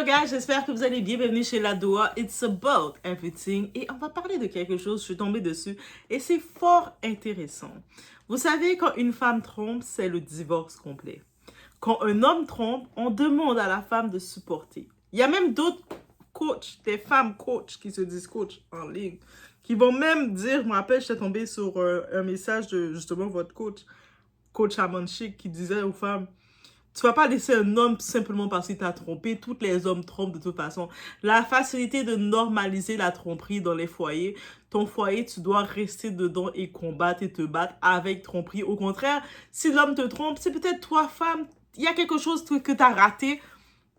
Hello guys, j'espère que vous allez bien. Bienvenue chez La Doa. It's about everything. Et on va parler de quelque chose, je suis tombée dessus. Et c'est fort intéressant. Vous savez, quand une femme trompe, c'est le divorce complet. Quand un homme trompe, on demande à la femme de supporter. Il y a même d'autres coachs, des femmes coachs qui se disent coach en ligne, qui vont même dire, je me rappelle, j'étais tombée sur un message de justement votre coach Amanchik, qui disait aux femmes, tu vas pas laisser un homme simplement parce qu'il t'a trompé. Tous les hommes trompent de toute façon. La facilité de normaliser la tromperie dans les foyers. Ton foyer, tu dois rester dedans et combattre et te battre avec tromperie. Au contraire, si l'homme te trompe, c'est peut-être toi, femme, il y a quelque chose que tu as raté.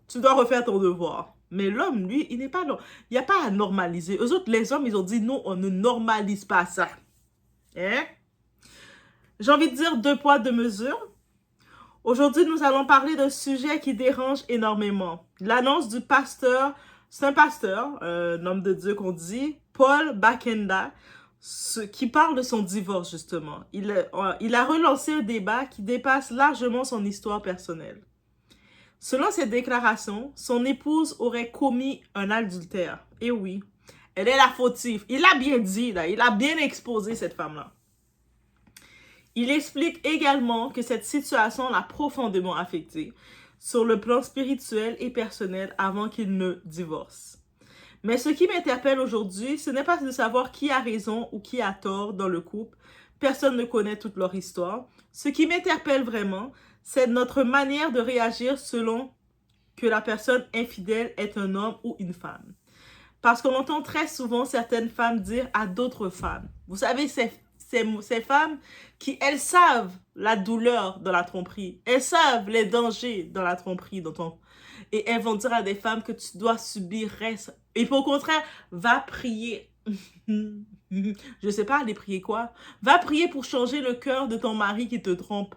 Tu dois refaire ton devoir. Mais l'homme, lui, il n'est pas là. Il n'y a pas à normaliser. Eux autres, les hommes, ils ont dit non, on ne normalise pas ça. Hein? J'ai envie de dire 2 poids, 2 mesures. Aujourd'hui, nous allons parler d'un sujet qui dérange énormément. L'annonce du pasteur, c'est un pasteur, un homme de Dieu qu'on dit, Paul Bakenda, qui parle de son divorce justement. Il a relancé un débat qui dépasse largement son histoire personnelle. Selon ses déclarations, son épouse aurait commis un adultère. Et oui, elle est la fautive. Il a bien dit, là, il a bien exposé cette femme-là. Il explique également que cette situation l'a profondément affecté sur le plan spirituel et personnel avant qu'il ne divorce. Mais ce qui m'interpelle aujourd'hui, ce n'est pas de savoir qui a raison ou qui a tort dans le couple. Personne ne connaît toute leur histoire. Ce qui m'interpelle vraiment, c'est notre manière de réagir selon que la personne infidèle est un homme ou une femme. Parce qu'on entend très souvent certaines femmes dire à d'autres femmes, vous savez, ces femmes qui, elles savent la douleur de la tromperie. Elles savent les dangers de la tromperie. Et elles vont dire à des femmes que tu dois subir. Et au contraire, va prier. Je sais pas, aller prier quoi? Va prier pour changer le cœur de ton mari qui te trompe.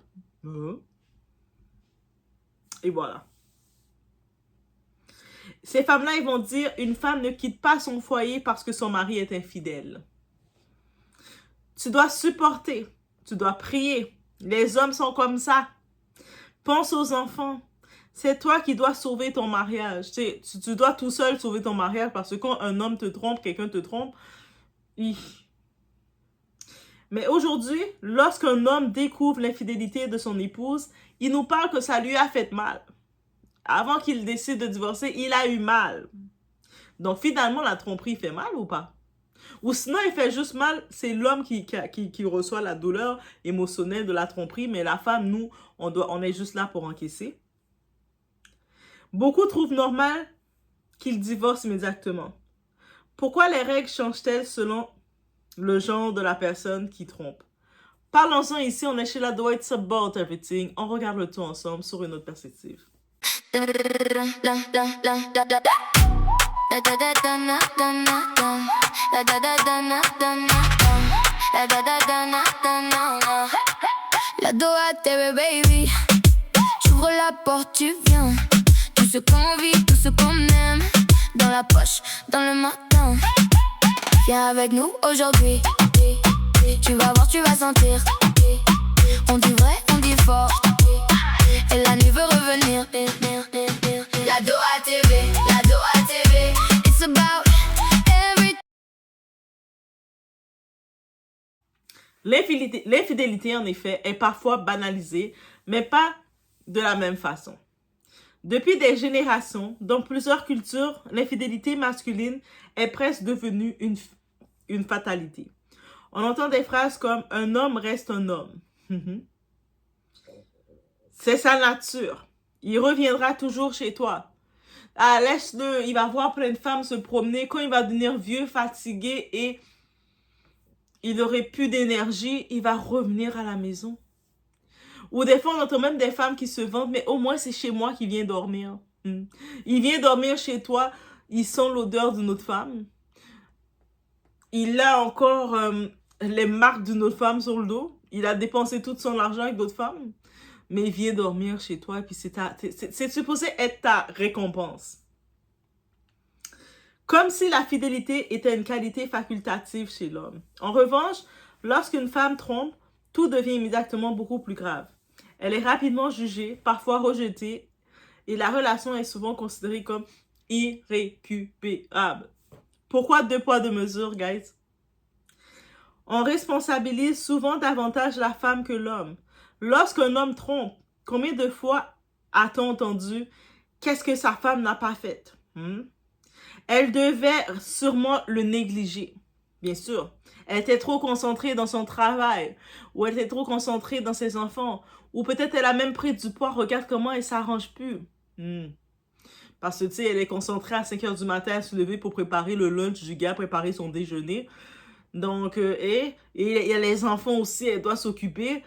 Et voilà. Ces femmes-là, ils vont dire, une femme ne quitte pas son foyer parce que son mari est infidèle. Tu dois supporter, tu dois prier. Les hommes sont comme ça. Pense aux enfants. C'est toi qui dois sauver ton mariage. Tu dois tout seul sauver ton mariage parce que quand un homme te trompe, quelqu'un te trompe. Mais aujourd'hui, lorsqu'un homme découvre l'infidélité de son épouse, il nous parle que ça lui a fait mal. Avant qu'il décide de divorcer, il a eu mal. Donc finalement, la tromperie fait mal ou pas? Ou sinon, il fait juste mal, c'est l'homme qui reçoit la douleur émotionnelle de la tromperie, mais la femme, nous, on est juste là pour encaisser. Beaucoup trouvent normal qu'ils divorcent immédiatement. Pourquoi les règles changent-elles selon le genre de la personne qui trompe? Parlons-en ici, on est chez La Doa, it's about everything. On regarde le tout ensemble sur une autre perspective. La Doa TV baby, j'ouvre la porte, tu viens. Tout ce qu'on vit, tout ce qu'on aime, dans la poche, dans le matin. Viens avec nous aujourd'hui. Tu vas voir, tu vas sentir. On dit vrai, on dit fort. Et la nuit veut revenir. La Doa TV, la Doa TV. It's about everything. L'infidélité, en effet, est parfois banalisée, mais pas de la même façon. Depuis des générations, dans plusieurs cultures, l'infidélité masculine est presque devenue une fatalité. On entend des phrases comme « un homme reste un homme ». C'est sa nature. Il reviendra toujours chez toi. Ah, laisse-le, il va voir plein de femmes se promener. Quand il va devenir vieux, fatigué et il n'aurait plus d'énergie, il va revenir à la maison. Ou des fois, on entend même des femmes qui se vantent, mais au moins, c'est chez moi qu'il vient dormir. Il vient dormir chez toi, il sent l'odeur d'une autre femme. Il a encore les marques d'une autre femme sur le dos. Il a dépensé tout son argent avec d'autres femmes. Mais il vient dormir chez toi et puis c'est supposé être ta récompense. Comme si la fidélité était une qualité facultative chez l'homme. En revanche, lorsqu'une femme trompe, tout devient immédiatement beaucoup plus grave. Elle est rapidement jugée, parfois rejetée, et la relation est souvent considérée comme Irrécupérable. Pourquoi 2 poids, 2 mesures, guys? On responsabilise souvent davantage la femme que l'homme. Lorsqu'un homme trompe, combien de fois a-t-on entendu « Qu'est-ce que sa femme n'a pas fait? Elle devait sûrement le négliger. Bien sûr. Elle était trop concentrée dans son travail, ou elle était trop concentrée dans ses enfants, ou peut-être elle a même pris du poids, regarde comment elle s'arrange plus. Parce que, tu sais, elle est concentrée à 5 heures du matin à se lever pour préparer le lunch du gars, préparer son déjeuner. Donc, et il y a les enfants aussi, elle doit s'occuper.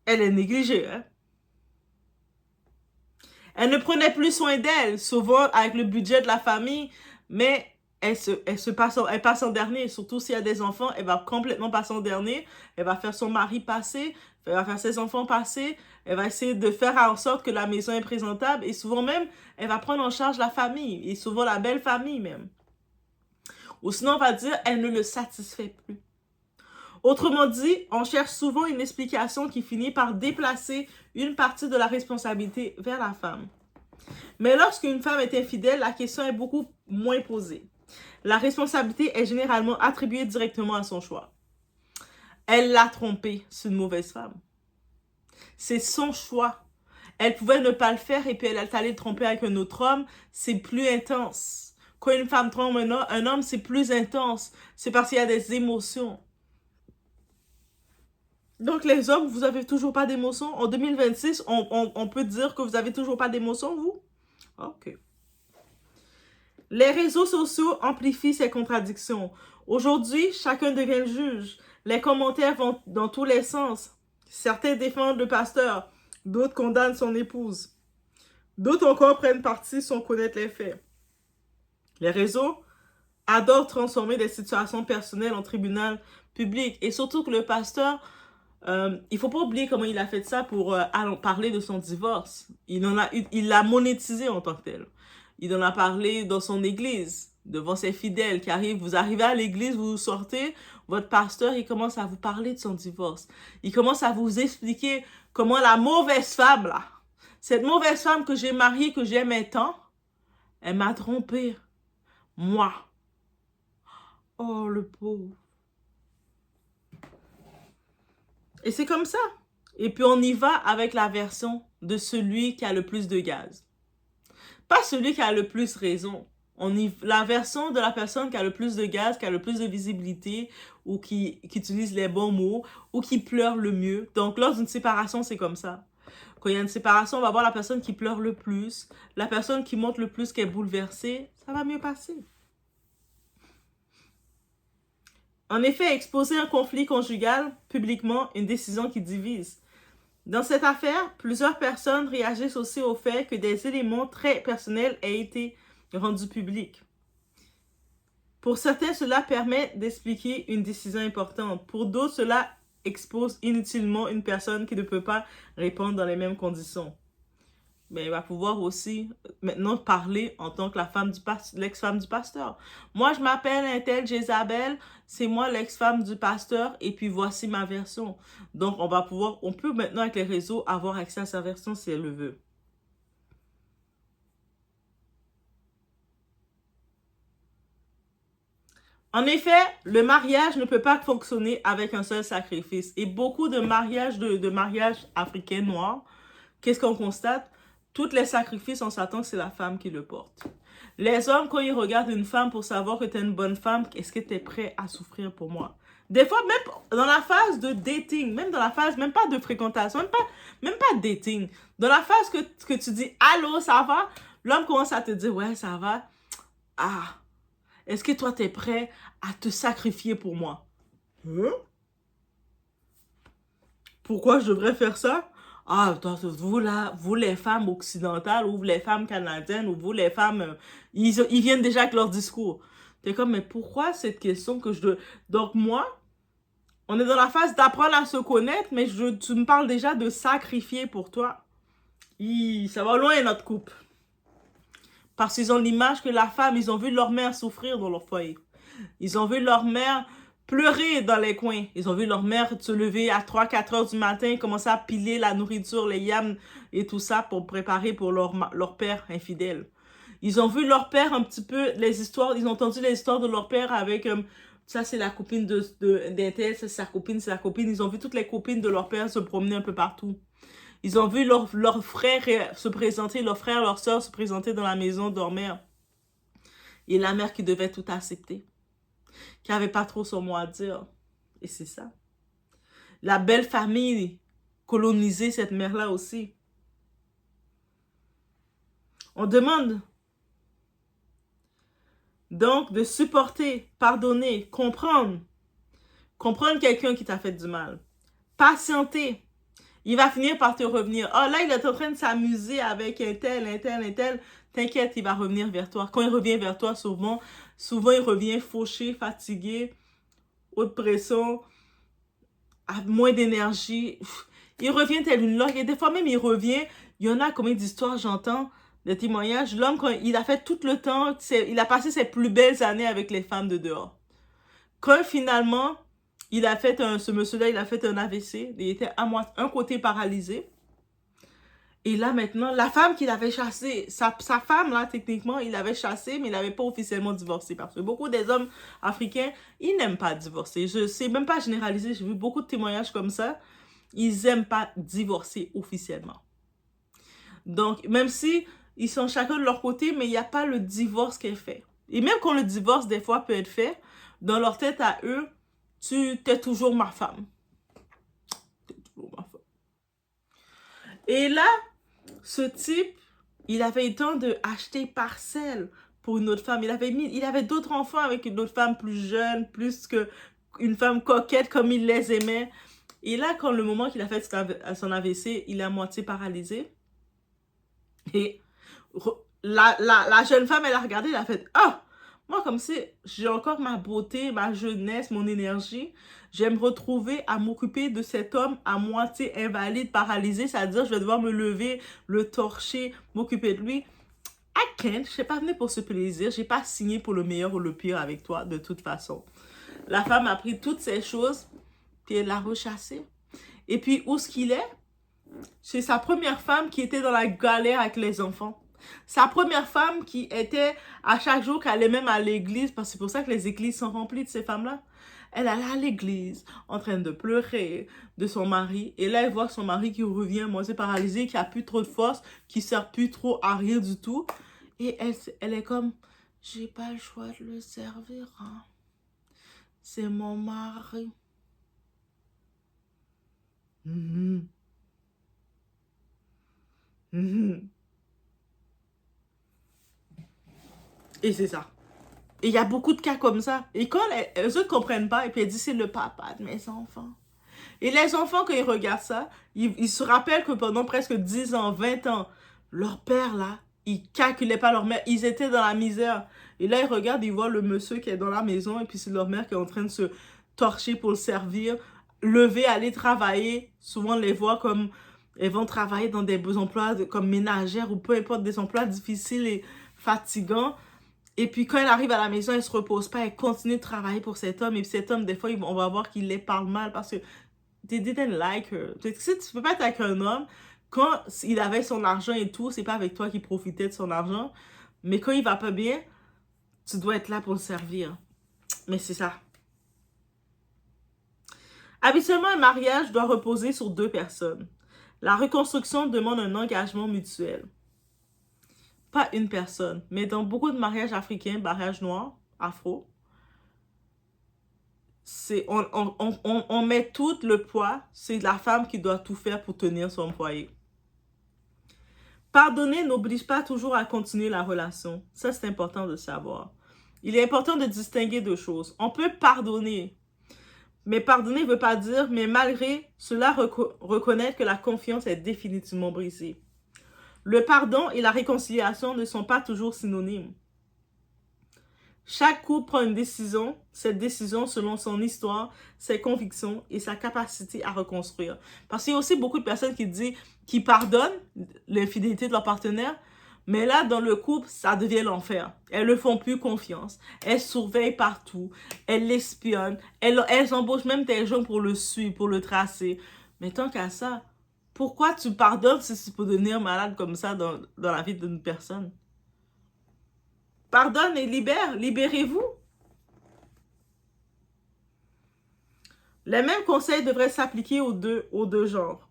Elle est négligée, hein. Elle ne prenait plus soin d'elle, souvent avec le budget de la famille, mais elle passe en dernier. Surtout s'il y a des enfants, elle va complètement passer en dernier. Elle va faire son mari passer, elle va faire ses enfants passer. Elle va essayer de faire en sorte que la maison est présentable. Et souvent même, elle va prendre en charge la famille. Et souvent la belle famille même. Ou sinon, on va dire, elle ne le satisfait plus. Autrement dit, on cherche souvent une explication qui finit par déplacer une partie de la responsabilité vers la femme. Mais lorsqu'une femme est infidèle, la question est beaucoup moins posée. La responsabilité est généralement attribuée directement à son choix. Elle l'a trompé, c'est une mauvaise femme. C'est son choix. Elle pouvait ne pas le faire et puis elle est allée le tromper avec un autre homme. C'est plus intense. Quand une femme trompe un homme, c'est plus intense. C'est parce qu'il y a des émotions. Donc les hommes, vous n'avez toujours pas d'émotions? En 2026, on peut dire que vous n'avez toujours pas d'émotions, vous? Ok. Les réseaux sociaux amplifient ces contradictions. Aujourd'hui, chacun devient le juge. Les commentaires vont dans tous les sens. Certains défendent le pasteur, d'autres condamnent son épouse. D'autres encore prennent parti sans connaître les faits. Les réseaux adorent transformer des situations personnelles en tribunal public. Et surtout que le pasteur, il ne faut pas oublier comment il a fait ça pour parler de son divorce. Il l'a monétisé en tant que tel. Il en a parlé dans son église, devant ses fidèles qui arrivent. Vous arrivez à l'église, vous sortez, votre pasteur, il commence à vous parler de son divorce. Il commence à vous expliquer comment la mauvaise femme, là, cette mauvaise femme que j'ai mariée, que j'aimais tant, elle m'a trompée. Moi. Oh, le pauvre. Et c'est comme ça. Et puis on y va avec la version de celui qui a le plus de gaz. Pas celui qui a le plus raison. La version de la personne qui a le plus de gaz, qui a le plus de visibilité, ou qui utilise les bons mots, ou qui pleure le mieux. Donc lors d'une séparation, c'est comme ça. Quand il y a une séparation, on va voir la personne qui pleure le plus, la personne qui montre le plus qu'elle est bouleversée, ça va mieux passer. En effet, exposer un conflit conjugal publiquement, une décision qui divise. Dans cette affaire, plusieurs personnes réagissent aussi au fait que des éléments très personnels aient été rendus publics. Pour certains, cela permet d'expliquer une décision importante. Pour d'autres, cela expose inutilement une personne qui ne peut pas répondre dans les mêmes conditions. Mais il va pouvoir aussi maintenant parler en tant que l'ex-femme du pasteur. Moi, je m'appelle un tel Jézabel, c'est moi l'ex-femme du pasteur et puis voici ma version. Donc, on peut maintenant avec les réseaux avoir accès à sa version si elle le veut. En effet, le mariage ne peut pas fonctionner avec un seul sacrifice. Et beaucoup de mariages, de mariages africains noirs, qu'est-ce qu'on constate? Tous les sacrifices, on s'attend que c'est la femme qui le porte. Les hommes, quand ils regardent une femme pour savoir que tu es une bonne femme, est-ce que tu es prêt à souffrir pour moi? Des fois, même dans la phase de dating, même dans la phase, même pas de fréquentation, même pas de dating, dans la phase que tu dis « Allô, ça va? » L'homme commence à te dire « Ouais, ça va. » Ah, est-ce que toi, tu es prêt à te sacrifier pour moi? Pourquoi je devrais faire ça? Ah, vous les femmes occidentales, ou vous les femmes canadiennes, ou vous les femmes, ils viennent déjà avec leur discours. T'es comme, mais pourquoi cette question que je dois... Donc moi, on est dans la phase d'apprendre à se connaître, mais tu me parles déjà de sacrifier pour toi. Ça va loin notre couple. Parce qu'ils ont l'image que la femme, ils ont vu leur mère souffrir dans leur foyer. Ils ont vu leur mère pleurer dans les coins. Ils ont vu leur mère se lever à 3-4 heures du matin, commencer à piler la nourriture, les yams et tout ça pour préparer pour leur père infidèle. Ils ont vu leur père un petit peu, les histoires, ils ont entendu les histoires de leur père avec, ça c'est la copine d'Intel, ça c'est sa copine, c'est la copine. Ils ont vu toutes les copines de leur père se promener un peu partout. Ils ont vu leurs frères se présenter, leurs frères, leurs sœurs se présenter dans la maison de leur mère. Et la mère qui devait tout accepter, qui n'avait pas trop son mot à dire. Et c'est ça. La belle famille colonisait cette mère-là aussi. On demande donc de supporter, pardonner, comprendre. Comprendre quelqu'un qui t'a fait du mal. Patienter. Il va finir par te revenir. Oh là, il est en train de s'amuser avec un tel. T'inquiète, il va revenir vers toi. Quand il revient vers toi, souvent il revient fauché, fatigué, haute pression, a moins d'énergie. Il revient tel une loque. Et des fois même, il revient. Il y en a combien d'histoires j'entends, de témoignages. L'homme, quand il a fait tout le temps, il a passé ses plus belles années avec les femmes de dehors. Quand finalement, ce monsieur-là, il a fait un AVC. Il était un côté paralysé. Et là, maintenant, la femme qu'il avait chassée, sa femme, là, techniquement, il l'avait chassée, mais il n'avait pas officiellement divorcé. Parce que beaucoup des hommes africains, ils n'aiment pas divorcer. Je ne sais même pas généraliser. J'ai vu beaucoup de témoignages comme ça. Ils n'aiment pas divorcer officiellement. Donc, même si ils sont chacun de leur côté, mais il n'y a pas le divorce qui est fait. Et même quand le divorce, des fois, peut être fait, dans leur tête à eux, tu es toujours ma femme. T'es toujours ma femme. Et là, ce type, il avait eu le temps d'acheter parcelle pour une autre femme. Il avait d'autres enfants avec une autre femme plus jeune, plus qu'une femme coquette comme il les aimait. Et là, quand le moment qu'il a fait son AVC, il est à moitié paralysé. Et la jeune femme, elle a regardé, elle a fait « Ah! Moi, comme si j'ai encore ma beauté, ma jeunesse, mon énergie, je vais me retrouver à m'occuper de cet homme à moitié invalide, paralysé, c'est-à-dire je vais devoir me lever, le torcher, m'occuper de lui. I can't, je suis pas venue pour ce plaisir, j'ai pas signé pour le meilleur ou le pire avec toi, de toute façon. » La femme a pris toutes ces choses, puis elle l'a rechassé. Et puis, où est-ce qu'il est? C'est sa première femme qui était dans la galère avec les enfants. Sa première femme qui était à chaque jour qu'elle allait même à l'église, parce que c'est pour ça que les églises sont remplies de ces femmes-là. Elle allait à l'église en train de pleurer de son mari. Et là, elle voit son mari qui revient moitié paralysé, qui a plus trop de force, qui sert plus trop à rien du tout. Et elle est comme, j'ai pas le choix de le servir. Hein. C'est mon mari. Et c'est ça. Et il y a beaucoup de cas comme ça. Et quand les autres ne comprennent pas, et puis elle dit, c'est le papa de mes enfants. Et les enfants, quand ils regardent ça, ils se rappellent que pendant presque 10 ans, 20 ans, leur père, là, ils calculaient pas leur mère. Ils étaient dans la misère. Et là, ils regardent, ils voient le monsieur qui est dans la maison, et puis c'est leur mère qui est en train de se torcher pour le servir, lever, aller travailler. Souvent, on les voit comme, elles vont travailler dans des emplois comme ménagères ou peu importe, des emplois difficiles et fatigants. Et puis, quand elle arrive à la maison, elle ne se repose pas, elle continue de travailler pour cet homme. Et puis, cet homme, des fois, on va voir qu'il les parle mal parce que they didn't like her. Tu ne peux pas être avec un homme, quand il avait son argent et tout, c'est pas avec toi qu'il profitait de son argent. Mais quand il va pas bien, tu dois être là pour le servir. Mais c'est ça. Habituellement, un mariage doit reposer sur 2 personnes. La reconstruction demande un engagement mutuel. Pas une personne, mais dans beaucoup de mariages africains, mariages noirs, afro, on met tout le poids, c'est la femme qui doit tout faire pour tenir son foyer. Pardonner n'oblige pas toujours à continuer la relation. Ça, c'est important de savoir. Il est important de distinguer 2 choses. On peut pardonner, mais pardonner ne veut pas dire, mais malgré cela, reconnaître que la confiance est définitivement brisée. Le pardon et la réconciliation ne sont pas toujours synonymes. Chaque couple prend une décision, cette décision selon son histoire, ses convictions et sa capacité à reconstruire. Parce qu'il y a aussi beaucoup de personnes qui pardonnent l'infidélité de leur partenaire, mais là, dans le couple, ça devient l'enfer. Elles ne font plus confiance. Elles surveillent partout. Elles l'espionnent. Elles embauchent même des gens pour le suivre, pour le tracer. Mais tant qu'à ça, pourquoi tu pardonnes si tu peux devenir malade comme ça dans la vie d'une personne? Pardonne et libère. Libérez-vous. Les mêmes conseils devraient s'appliquer aux deux genres.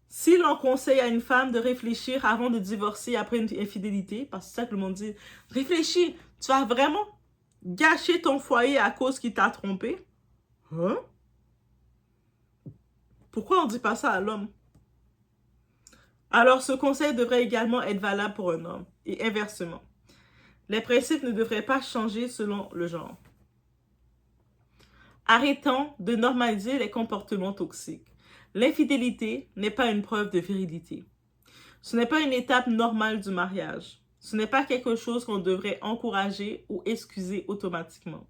Si l'on conseille à une femme de réfléchir avant de divorcer après une infidélité, parce que c'est ça que le monde dit, réfléchis, tu vas vraiment gâcher ton foyer à cause qu'il t'a trompé. Hein? Pourquoi on ne dit pas ça à l'homme? Alors, ce conseil devrait également être valable pour un homme, et inversement. Les principes ne devraient pas changer selon le genre. Arrêtons de normaliser les comportements toxiques. L'infidélité n'est pas une preuve de virilité. Ce n'est pas une étape normale du mariage. Ce n'est pas quelque chose qu'on devrait encourager ou excuser automatiquement.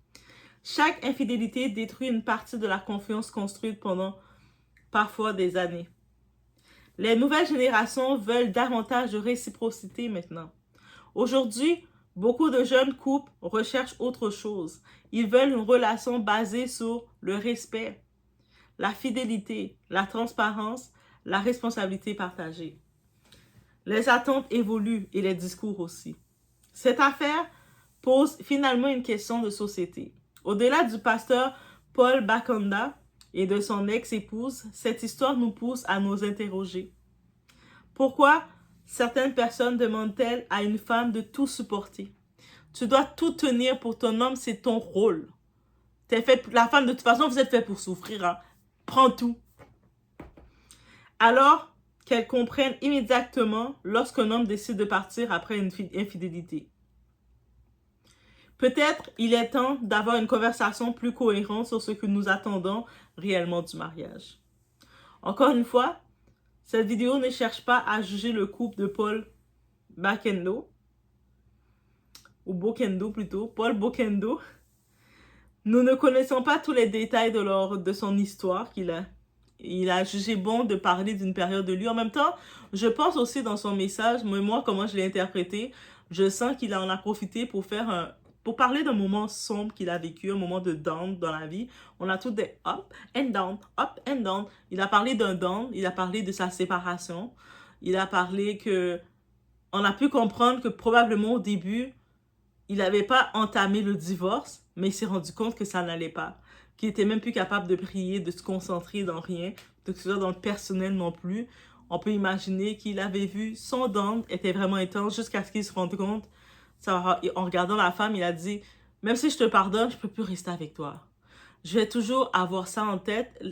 Chaque infidélité détruit une partie de la confiance construite pendant parfois des années. Les nouvelles générations veulent davantage de réciprocité maintenant. Aujourd'hui, beaucoup de jeunes couples recherchent autre chose. Ils veulent une relation basée sur le respect, la fidélité, la transparence, la responsabilité partagée. Les attentes évoluent et les discours aussi. Cette affaire pose finalement une question de société. Au-delà du pasteur Paul Bakanda et de son ex-épouse, cette histoire nous pousse à nous interroger. Pourquoi certaines personnes demandent-elles à une femme de tout supporter? Tu dois tout tenir pour ton homme, c'est ton rôle. La femme, de toute façon, vous êtes fait pour souffrir. Hein? Prends tout. Alors qu'elles comprennent immédiatement lorsqu'un homme décide de partir après une infidélité. Peut-être il est temps d'avoir une conversation plus cohérente sur ce que nous attendons réellement du mariage. Encore une fois, cette vidéo ne cherche pas à juger le couple de Paul Bakendo, ou Bokendo plutôt, Paul Bokendo. Nous ne connaissons pas tous les détails de son histoire il a jugé bon de parler d'une période de lui. En même temps, je pense aussi dans son message, mais moi, comment je l'ai interprété, je sens qu'il en a profité pour parler d'un moment sombre qu'il a vécu, un moment de down dans la vie. On a tous des up and down, up and down. Il a parlé d'un down, il a parlé de sa séparation. Il a parlé on a pu comprendre que probablement au début, il n'avait pas entamé le divorce, mais il s'est rendu compte que ça n'allait pas. Qu'il était même plus capable de prier, de se concentrer dans rien, de se faire dans le personnel non plus. On peut imaginer qu'il avait vu son down était vraiment intense jusqu'à ce qu'il se rende compte. En regardant la femme, il a dit, même si je te pardonne, je ne peux plus rester avec toi. Je vais toujours avoir ça en tête.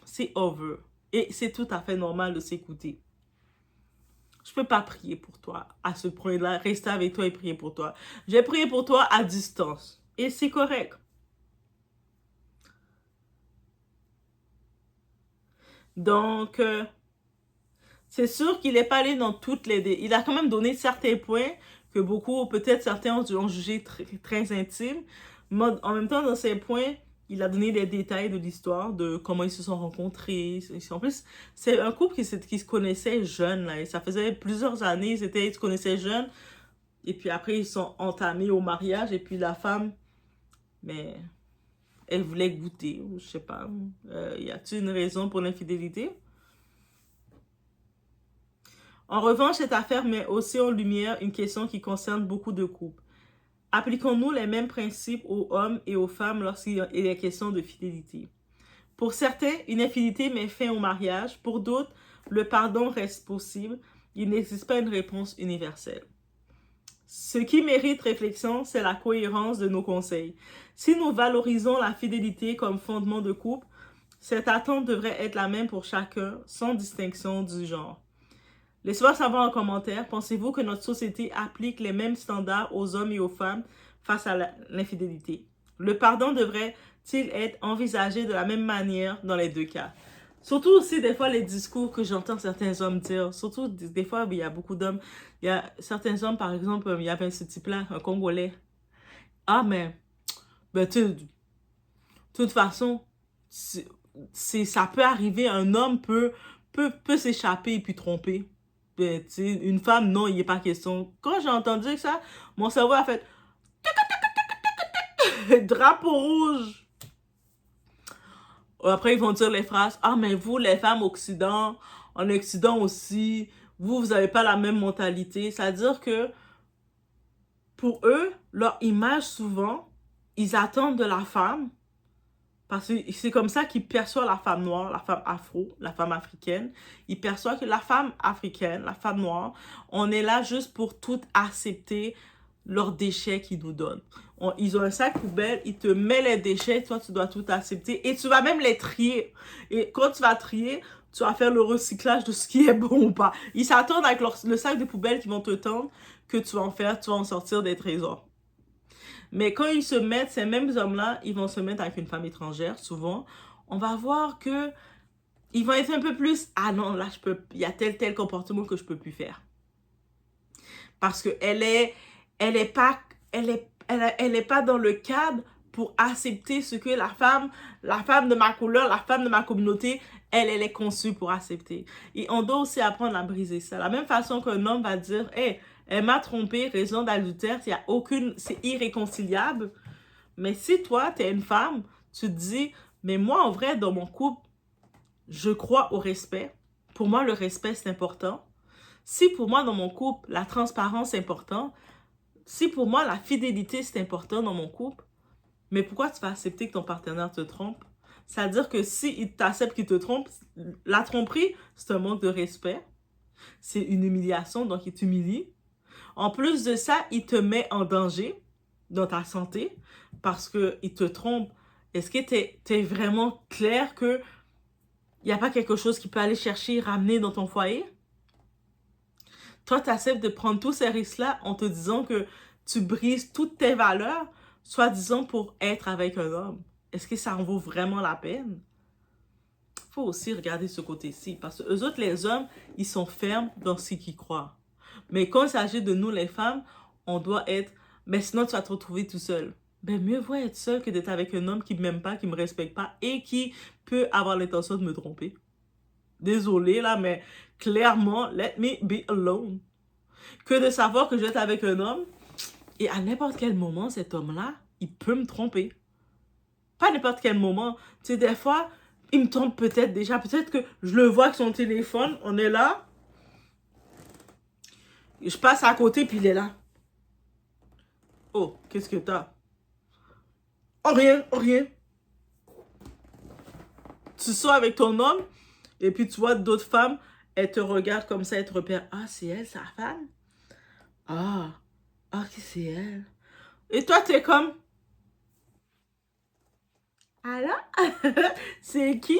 C'est over. Et c'est tout à fait normal de s'écouter. Je ne peux pas prier pour toi à ce point-là, rester avec toi et prier pour toi. Je vais prier pour toi à distance. Et c'est correct. Donc, c'est sûr qu'il n'est pas allé dans toutes les... Il a quand même donné certains points que peut-être certains ont jugé très, très intimes. Mais en même temps, dans ces points, il a donné des détails de l'histoire, de comment ils se sont rencontrés. En plus, c'est un couple qui se connaissait jeune. Là, et ça faisait plusieurs années, ils se connaissaient jeunes. Et puis après, ils sont entamés au mariage. Et puis la femme, mais elle voulait goûter, ou je sais pas. Y a-t-il une raison pour l'infidélité? En revanche, cette affaire met aussi en lumière une question qui concerne beaucoup de couples. Appliquons-nous les mêmes principes aux hommes et aux femmes lorsqu'il est question de fidélité? Pour certains, une infidélité met fin au mariage. Pour d'autres, le pardon reste possible. Il n'existe pas une réponse universelle. Ce qui mérite réflexion, c'est la cohérence de nos conseils. Si nous valorisons la fidélité comme fondement de couple, cette attente devrait être la même pour chacun, sans distinction du genre. Laissez-moi savoir en commentaire, pensez-vous que notre société applique les mêmes standards aux hommes et aux femmes face à l'infidélité? Le pardon devrait-il être envisagé de la même manière dans les deux cas? Surtout aussi, des fois, les discours que j'entends certains hommes dire, surtout des fois, il y a beaucoup d'hommes, il y a certains hommes, par exemple, il y avait ce type-là, un Congolais. Ah, mais de toute façon, ça peut arriver, un homme peut s'échapper et puis tromper. Ben, une femme, non, il n'est pas question. Quand j'ai entendu ça, mon cerveau a fait drapeau rouge. Après, ils vont dire les phrases, ah, mais vous, les femmes en Occident aussi, vous n'avez pas la même mentalité. C'est-à-dire que pour eux, leur image, souvent, ils attendent de la femme, parce que c'est comme ça qu'ils perçoivent la femme noire, la femme afro, la femme africaine. Ils perçoivent que la femme africaine, la femme noire, on est là juste pour tout accepter leurs déchets qu'ils nous donnent. Ils ont un sac poubelle, ils te mettent les déchets, toi tu dois tout accepter et tu vas même les trier. Et quand tu vas trier, tu vas faire le recyclage de ce qui est bon ou pas. Ils s'attendent avec le sac de poubelle qu'ils vont te tendre que tu vas en sortir des trésors. Mais quand ils se mettent, ces mêmes hommes-là, ils vont se mettre avec une femme étrangère, souvent, on va voir que ils vont être un peu plus, ah non, là, il y a tel comportement que je peux plus faire. Parce que elle est pas dans le cadre pour accepter ce que la femme de ma couleur, la femme de ma communauté, elle est conçue pour accepter. Et on doit aussi apprendre à briser ça. La même façon qu'un homme va dire, hey, elle m'a trompé, raison d'adultère, c'est irréconciliable. Mais si toi, tu es une femme, tu te dis, mais moi, en vrai, dans mon couple, je crois au respect. Pour moi, le respect, c'est important. Si pour moi, dans mon couple, la transparence est importante, si pour moi, la fidélité, c'est important dans mon couple, mais pourquoi tu vas accepter que ton partenaire te trompe? C'est-à-dire que s'il t'accepte qu'il te trompe, la tromperie, c'est un manque de respect. C'est une humiliation, donc il t'humilie. En plus de ça, il te met en danger dans ta santé parce qu'il te trompe. Est-ce que tu es vraiment clair qu'il n'y a pas quelque chose qui peut aller chercher et ramener dans ton foyer? Toi, tu acceptes de prendre tous ces risques-là en te disant que tu brises toutes tes valeurs, soi-disant pour être avec un homme. Est-ce que ça en vaut vraiment la peine? Il faut aussi regarder ce côté-ci. Parce que eux autres, les hommes, ils sont fermes dans ce qu'ils croient. Mais quand il s'agit de nous, les femmes, on doit être... Mais sinon, tu vas te retrouver tout seul. Ben, mieux vaut être seul que d'être avec un homme qui ne m'aime pas, qui ne me respecte pas et qui peut avoir l'intention de me tromper. Désolée, là, mais clairement, let me be alone. Que de savoir que je vais être avec un homme et à n'importe quel moment, cet homme-là, il peut me tromper. Pas à n'importe quel moment. Tu sais, des fois, il me trompe peut-être déjà. Peut-être que je le vois avec son téléphone, on est là. Je passe à côté, puis il est là. Oh, qu'est-ce que t'as? Oh, rien, oh, rien. Tu sors avec ton homme, et puis tu vois d'autres femmes, elles te regardent comme ça, elles te repèrent. Ah, c'est elle, sa femme? Ah, c'est elle. Et toi, t'es comme... Alors? C'est qui?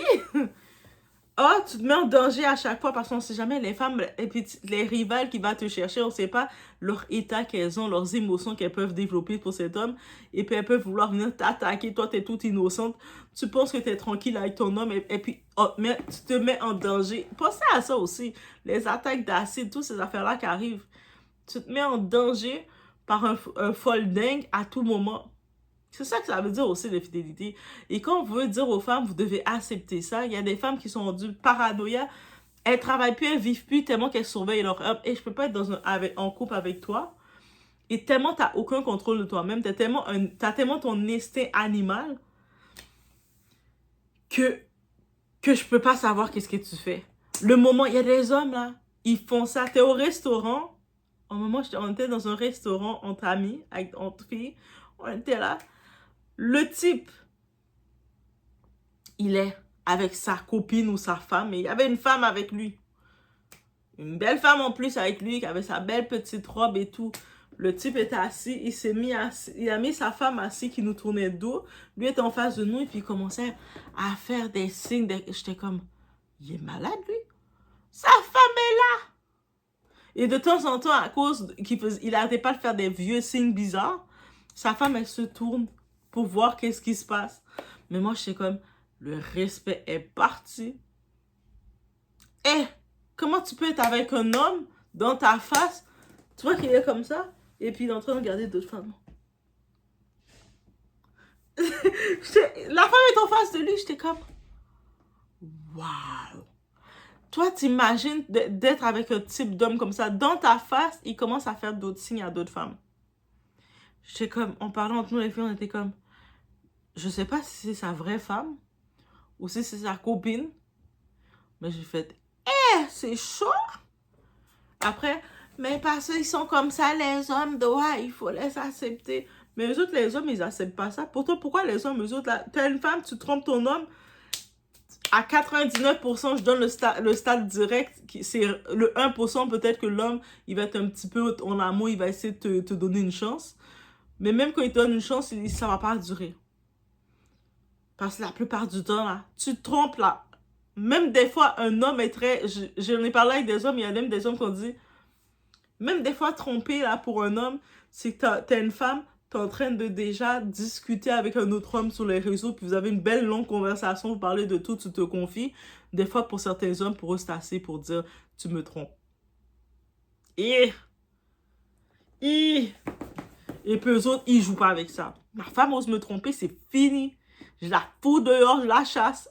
Oh, tu te mets en danger à chaque fois parce qu'on ne sait jamais les femmes et puis les rivales qui vont te chercher, on ne sait pas leur état qu'elles ont, leurs émotions qu'elles peuvent développer pour cet homme. Et puis elles peuvent vouloir venir t'attaquer. Toi, tu es toute innocente. Tu penses que tu es tranquille avec ton homme et puis oh, mais tu te mets en danger. Pensez à ça aussi. Les attaques d'acide, toutes ces affaires-là qui arrivent. Tu te mets en danger par un folle dingue à tout moment. C'est ça que ça veut dire aussi, l'infidélité. Et quand on veut dire aux femmes, vous devez accepter ça, il y a des femmes qui sont rendues paranoïa. Elles travaillent plus, elles vivent plus tellement qu'elles surveillent leur homme. Et je peux pas être en couple avec toi. Et tellement t'as aucun contrôle de toi-même, t'as tellement ton instinct animal que je peux pas savoir qu'est-ce que tu fais. Le moment, il y a des hommes là, ils font ça. T'es au restaurant. Au moment, on était dans un restaurant entre amis, entre filles. On était là. Le type, il est avec sa copine ou sa femme. Et il y avait une femme avec lui. Une belle femme en plus avec lui, qui avait sa belle petite robe et tout. Le type était assis, il a mis sa femme assise qui nous tournait le dos. Lui était en face de nous et puis il commençait à faire des signes. J'étais comme, il est malade lui? Sa femme est là! Et de temps en temps, à cause il n'arrêtait pas de faire des vieux signes bizarres, sa femme, elle se tourne pour voir qu'est-ce qui se passe. Mais moi, j'étais comme, le respect est parti. Eh, comment tu peux être avec un homme dans ta face? Tu vois qu'il est comme ça? Et puis il est en train de regarder d'autres femmes. La femme est en face de lui, j'étais comme, waouh! Toi, t'imagines d'être avec un type d'homme comme ça. Dans ta face, il commence à faire d'autres signes à d'autres femmes. J'étais comme, en parlant entre nous les filles, on était comme, je sais pas si c'est sa vraie femme ou si c'est sa copine. Mais j'ai fait, c'est chaud. Après, Mais parce qu'ils sont comme ça, les hommes, doigts, il faut les accepter. Mais eux autres, les hommes, ils acceptent pas ça. Pourtant, pourquoi les hommes, eux autres, là, t'as une femme, tu trompes ton homme, à 99%, je donne le stade direct, c'est le 1%, peut-être que l'homme, il va être un petit peu en amour, il va essayer de te donner une chance. Mais même quand il te donne une chance, ça va pas durer. Parce que la plupart du temps, là, tu te trompes, là. Même des fois, un homme est très... J'en ai parlé avec des hommes, il y a même des hommes qui ont dit... Même des fois, tromper, là, pour un homme, c'est que t'as une femme, t'es en train de déjà discuter avec un autre homme sur les réseaux, puis vous avez une belle longue conversation, vous parlez de tout, tu te confies. Des fois, pour certains hommes, pour eux, c'est assez pour dire, tu me trompes. Et puis eux autres, ils jouent pas avec ça. Ma femme ose me tromper, c'est fini. Je la fous dehors, je la chasse.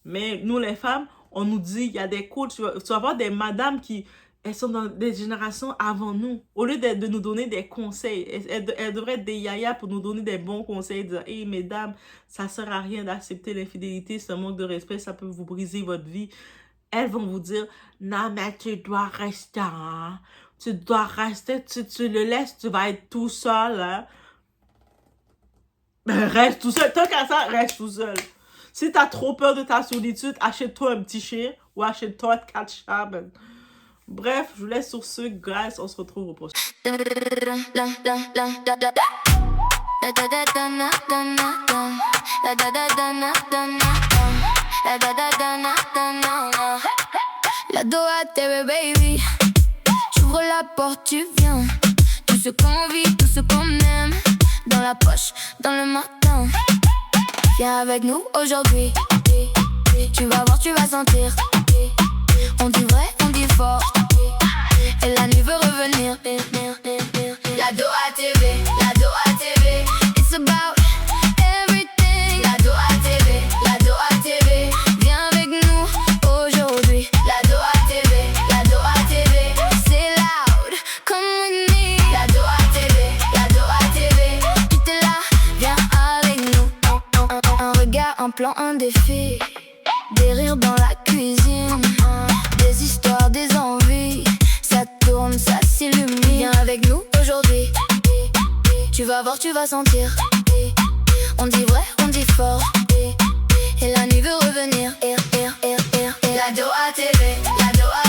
Mais nous, les femmes, on nous dit, il y a des coachs, tu vas voir des madames qui... Elles sont dans des générations avant nous. Au lieu de nous donner des conseils, elles devraient être des yayas pour nous donner des bons conseils. Dire, hey, mesdames, ça sert à rien d'accepter l'infidélité, c'est un manque de respect, ça peut vous briser votre vie. Elles vont vous dire, non, mais tu dois rester, hein? Tu dois rester, tu le laisses, tu vas être tout seul, hein? Ben, reste tout seul. Tant qu'à ça, reste tout seul. Si t'as trop peur de ta solitude, achète-toi un petit chien ou achète-toi 4 chats. Ben. Bref, je vous laisse sur ce, guys. On se retrouve au prochain. La Doha TV, baby. J'ouvre la porte, tu viens. Tout ce qu'on vit, tout ce qu'on aime. Dans la poche, dans le matin. Viens avec nous aujourd'hui. Tu vas voir, tu vas sentir. On dit vrai, on dit fort. Et la nuit veut revenir. La Doha TV, la Doha TV. It's about everything. La Doha TV, la Doha TV. Viens avec nous aujourd'hui. La Doha TV, la Doha TV. C'est loud, come with me. La Doha TV, la Doha TV. Tout est là, viens avec nous. Un regard, un plan, un défi. Des rires dans la cuisine. Des histoires, des envies. Ça tourne, ça s'illumine. Viens avec nous aujourd'hui. Tu vas voir, tu vas sentir. On dit vrai, on dit fort. Et la nuit veut revenir. La Doha TV, la Doha